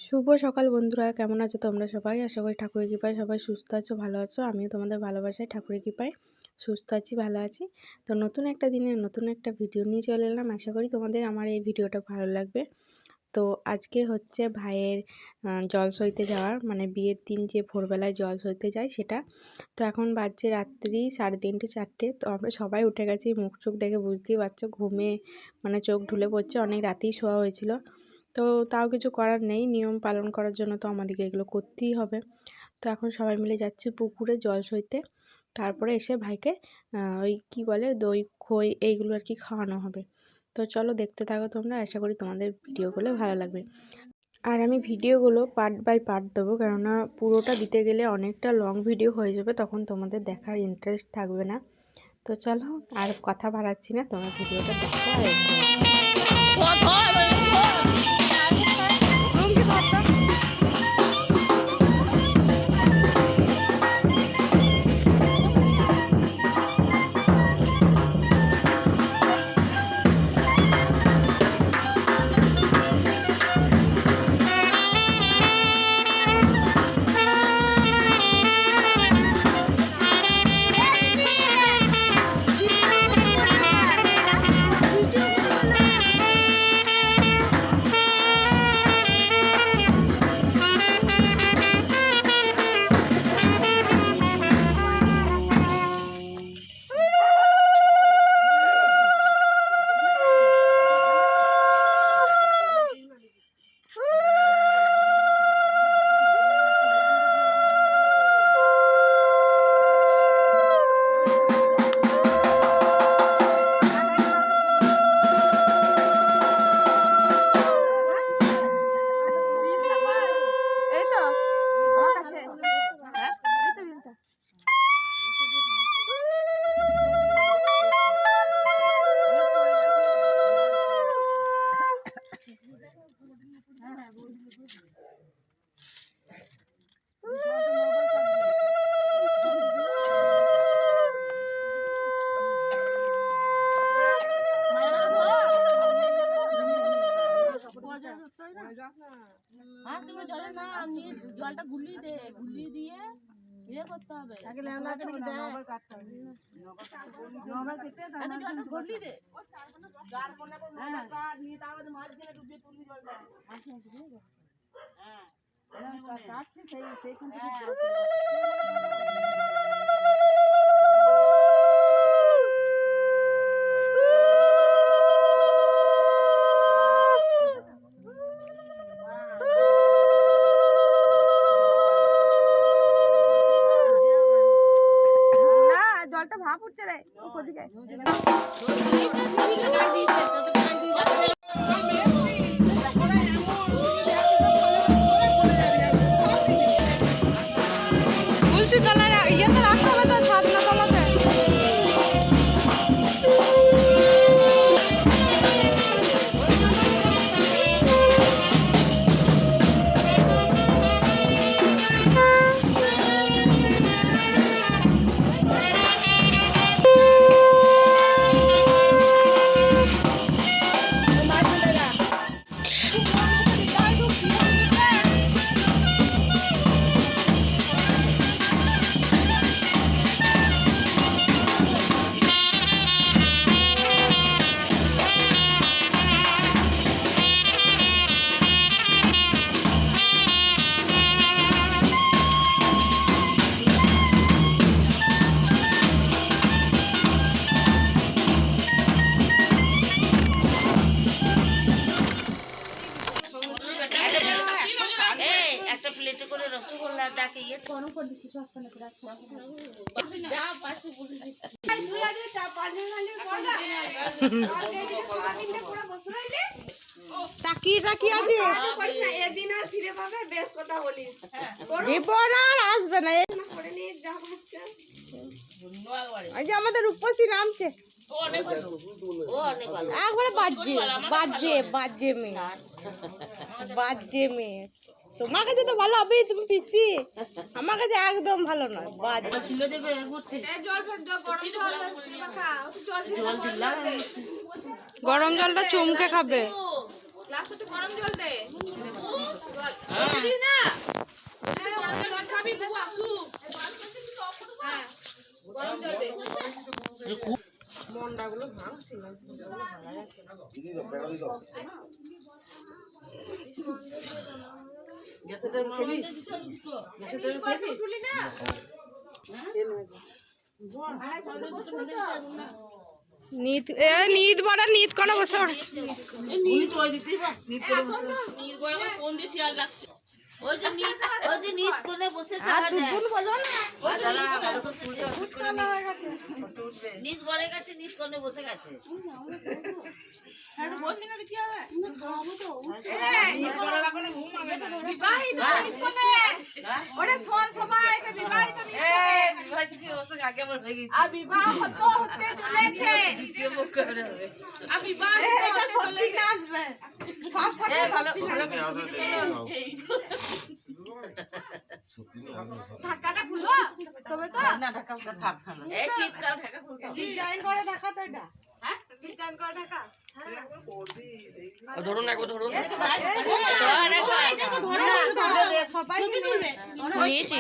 শুভ সকাল বন্ধুরা, কেমন আছো তোমরা সবাই? আশা করি ঠাকুরের কৃপায় সবাই সুস্থ আছো, ভালো আছো। আমিও তোমাদের ভালোবাসায় ঠাকুরের কৃপায় সুস্থ আছি, ভালো আছি। তো নতুন একটা দিনের নতুন একটা ভিডিও নিয়ে চলে এলাম। আশা করি তোমাদের আমার এই ভিডিওটা ভালো লাগবে। তো আজকে হচ্ছে ভাইয়ের জল সইতে যাওয়ার, মানে বিয়ের দিন যে ভোরবেলায় জল সইতে যায় সেটা। তো এখন বাজছে রাত্রি 3:30 4টে। তো আমরা সবাই উঠে গেছি, মুখ চোখ দেখে বুঝতেই পারছো ঘুমে মানে চোখ ঢুলে পড়ছে, অনেক রাতেই শোয়া হয়েছিল। তো তাও কিছু করার নেই, নিয়ম পালন করার জন্য তো আমাদেরকে এগুলো করতেই হবে। তো এখন সবাই মিলে যাচ্ছি পুকুরে জল সইতে, তারপরে এসে ভাইকে ওই কী বলে দই খই এইগুলো আর কি খাওয়ানো হবে। তো চলো দেখতে থাকো তোমরা, আশা করি তোমাদের ভিডিওগুলো ভালো লাগবে। আর আমি ভিডিওগুলো পার্ট বাই পার্ট দেবো, কেননা পুরোটা দিতে গেলে অনেকটা লং ভিডিও হয়ে যাবে, তখন তোমাদের দেখার ইন্টারেস্ট থাকবে না। তো চলো আর কথা বাড়াচ্ছি না, তোমরা ভিডিওটা দেখো আর জলটা গুলিয়ে দিয়ে ইয়ে করতে হবে। জলটা ভাপ উঠছে রে ওদিকে। তুলসী তলায় ইয়েতে রাখতে হবে তো, ছাদনা তলাতে। তাকিয়ে এদিন আর ফিরে পাবে, বেশ কথা বলিস। আর আসবে না, এই যে আমাদের রূপসী নামছে একবারে বাজে মেয়ে। তোমার কাছে তো ভালো হবে, তুমি পিসি, আমার কাছে একদম ভালো নয়। গরম জলটা চুমকে খাবে। নিত বড় নিত কোন বসে পড়েছে ওই যে নিচ কোণে বসে থাকা যায়। নিচ বড়ে গেছে, নিচ কোণে বসে গেছে। ঢাকাটা খুলো তবে তো না ঢাকা থাক না, এই শীতকাল ঢাকা খুলতে হবে। ডিজাইন করে ঢাকা তো এটা হ্যাঁ ডিজাইন করে ঢাকা ধরুন একবার ধরুন। সবাই তুলবে নিয়েছি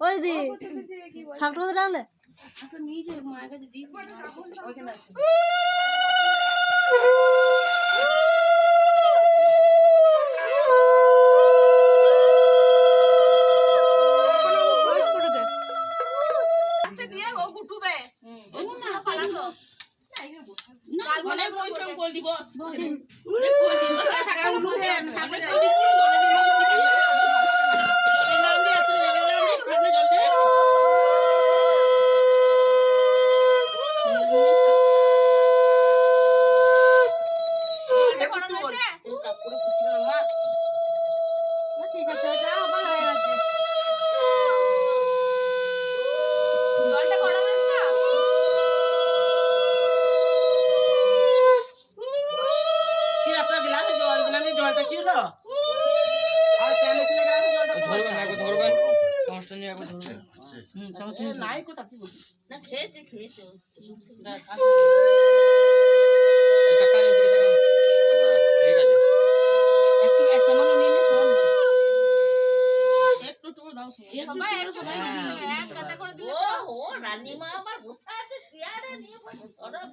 ওই দি ছাগল রাখলে দিয়ে ও গুটুবে না পালা তো না খেয়েছে খেয়েছে সবাই একটু এক কথা করে দিলে ও রানীমা আমার বসে আছে চেয়ারে নিয়ে বসে সরব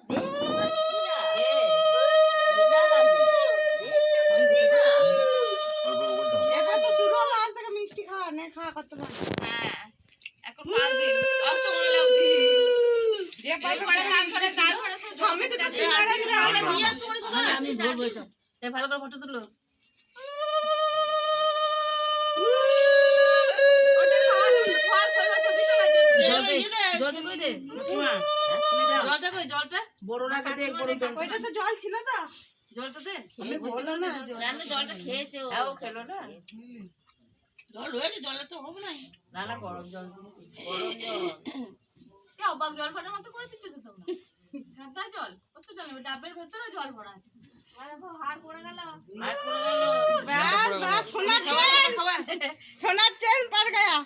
এবার তো শুরু হলো আজ থেকে মিষ্টি খাওয়া না খাওয়া করতে পারবে হ্যাঁ এখন পারবে কষ্ট করে লাও দি এরপরে তারপরে সব আমি তো সিঙ্গারা দিলে আমরা নিয়ে আমি বলবো এটা এই ভালো করে ফটো তুলো ওটা খাওয়া ফল সব ছবি তোলার জন্য জলটা কই দে জলটা কই জলটা ওইটা তো জল ছিল তো জলটা দে আমি বললো না রান্না জলটা খেয়েছে ও খেলো না জল রয়েছে জলে তো হবে না না না গরম জল গরম জল কে অবাক জল ফাটার মতো করে দিচ্ছিস তোমরা কাঁদা জল কত জল নেবে ডাবের ভেতরে জল ভরা আছে হাড় পড়ে গেল আর পড়ে গেল বাস বাস সোনার চেন পড় গয়া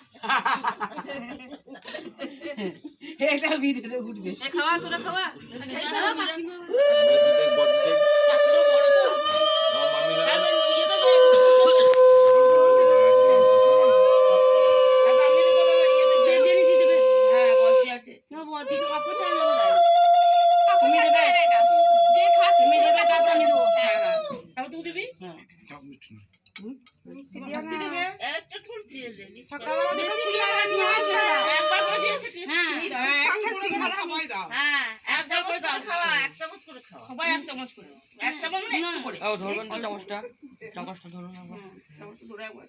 এটা ভিডিওতে উঠবে এ খাওয়া তোরা খাওয়া এটা খেয়ে খাওয়া যে খাচ্ছে তুমি দেবে তারপর আমি দেবো হ্যাঁ তারপর তুই দিবি মিষ্টি দিও না একটা ফুল দিয়ে দে সকালবেলা দিকে সিঙ্গারা নিয়ে আসবে একবার করে দিয়েছে হ্যাঁ সঙ্গে সিঙ্গারা সবাই দাও হ্যাঁ এক চামচ করে খাওয়া এক চামচ করে খাওয়া সবাই এক চামচ করে এক চামচ মানে একটু করে ও ধরবেন তো চামচটা ধরুন একবার চামচটা ধরে একবার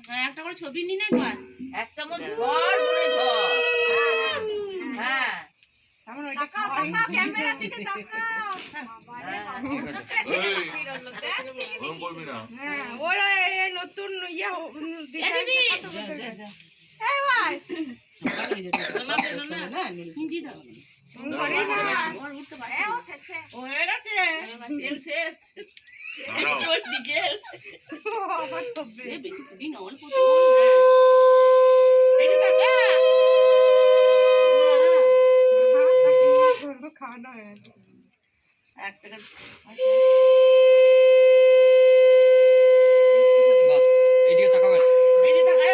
হ্যাঁ একটা করে ছবি নি না একবার এক চামচ ধর ধরে ধর হ্যাঁ আমার ওইটা তাকাও তাকাও ক্যামেরার দিকে তাকাও গরম করবি না হ্যাঁ ওরা এই নতুন ইয়ে ডিজাইন এই ভাই ও হয়ে গেছে তেল শেষ বেশি তুলি না অল্প এই যে টাকা খাওয়ানো হয়ে গেছে। 1 টাকা বাহ এইদিকে তাকাবেন এই যে টাকা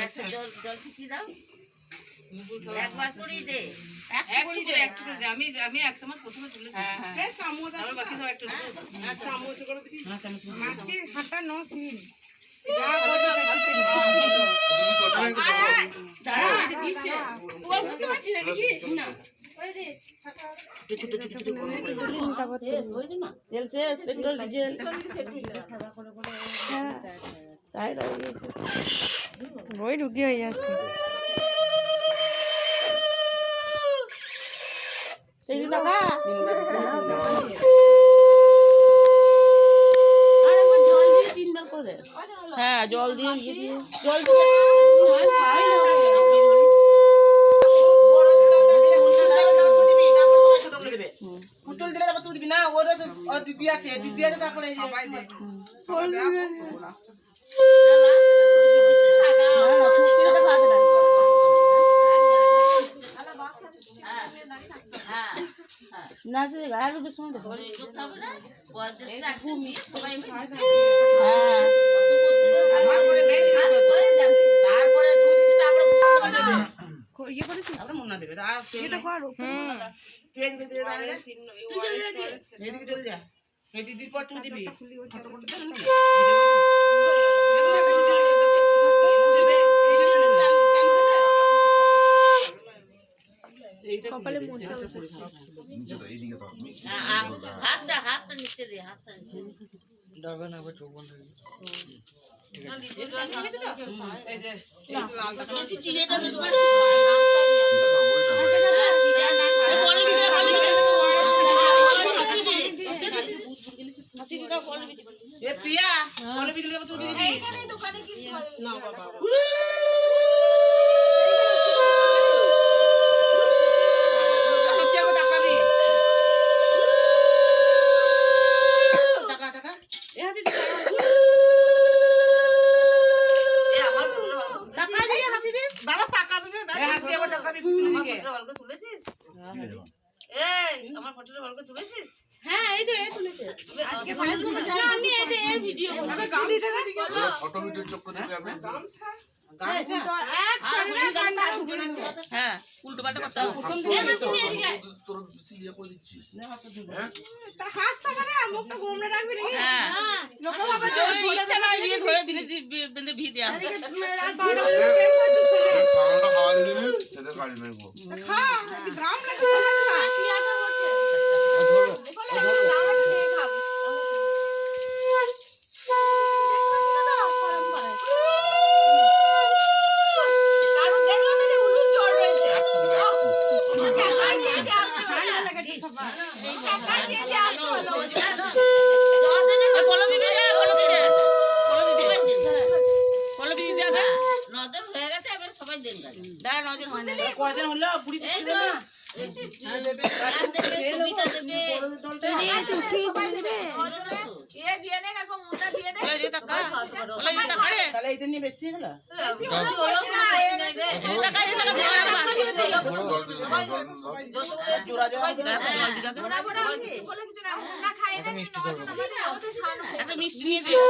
একটা জল জল ফুটিয়ে দাও একবার করেই দে একটু করে দে আমি এক চামচ প্রথমে তুলে হ্যাঁ হ্যাঁ চামচ আর বাকি সব একটু চামচ করে দিবি না চামচ মাছির হাঁটা নসিন দাঁড়া দিচ্ছে তোর বুঝতে পারছিস নাকি না তেল শেষ পেট্রোল ডিজেল তাই লাগিয়েছে ওই রুগী হয়ে যাচ্ছে। এই যে টাকা হ্যাঁ জল দিয়ে জল দিয়ে পুটল দিলে তারপর তুই দিবি না ওর দিদি আছে তারপরে না সে গায়ের লোকের সময় দেখো তারপরে ইয়ে করেছিস আমরা মনে দেবে এটা করো এদিকে চলে যা এই দিদির পর তুই দিবি কপালে মশা হাতটা নিচে দে হাতটা নিচে ডরবেন একবার চোখ বন্ধ হয়ে এই যে বেশি চিড়েটা দিবি এ প্রিয়া বলে বিদলে তুই দিবি এইখানে দোকানে কি না বাবা আমার ফটোটা ভালো করে তুলেছিস হ্যাঁ এই যে তুলেছে আজকে পাঁচ সময় জানি আমি এই যে এই ভিডিও আমি গামছা দিকে ফটো ভিডিও চোখ করে দিবি আমি গামছা এক চড়ে কান্না হ্যাঁ উল্টো পাল্টা করতে হবে প্রথম দিকে তোর সিরিয়া করে দিচ্ছিস তা হাসতা করে মুখটা গোমড়ে রাখবি নাকি? হ্যাঁ লোক ভাবে ইচ্ছা না দিয়ে ধরে দিলে বেঁধে ভি দেয়া রাত 12টা পর্যন্ত প্রেম করছিস ছেলে। খাওয়াটা খাওয়া দিবি সেটা কাজ নেই গো খা একটু গ্রাম লাগে কারণ দেখলাম না যে উলুন জ্বর রয়েছে একটু দিবি একটু কাকাই দিয়ে যে আসতে হলো ঠান্ডা লেগেছে সবার। কাকাই দিয়ে যে আসতে হলো বলো দিদি বলো দিদি দেখা নজর হয়ে গেছে এবার সবাই দেন গাছ দাঁড়া নজর হয় না কয়জন হলো বুড়ি এই তো ছবিটা দেবে এ দিয়ে নে কাকু মুন্ডা দিয়ে নে এই যে টাকা বলো দিদি টাকা রে তাহলে এটা নিয়ে বেঁচে গেল বেশি হলো হলো না এই টাকা জোড়া জোড়া ওরা বলে কিছু না মুন্ডা খাই না আমাদের আমাদের খাওয়ানো একটা মিষ্টি নিয়ে দিও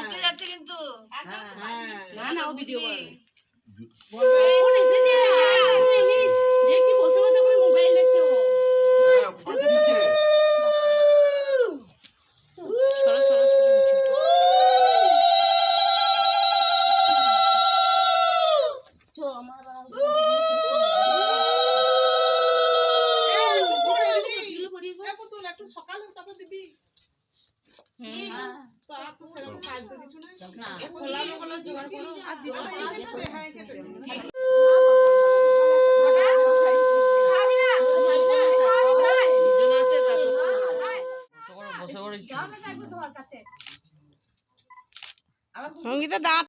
উঠে যাচ্ছে কিন্তু না না ও ভিডিও করে দেখি বসে বসে করে মোবাইল দেখছে ও হ্যাঁ উপরে দিচ্ছে সরো সরো সকালে তারপর দিবি করেছি যাও না থাকবে তোমার কাছে সঙ্গীতা দাঁত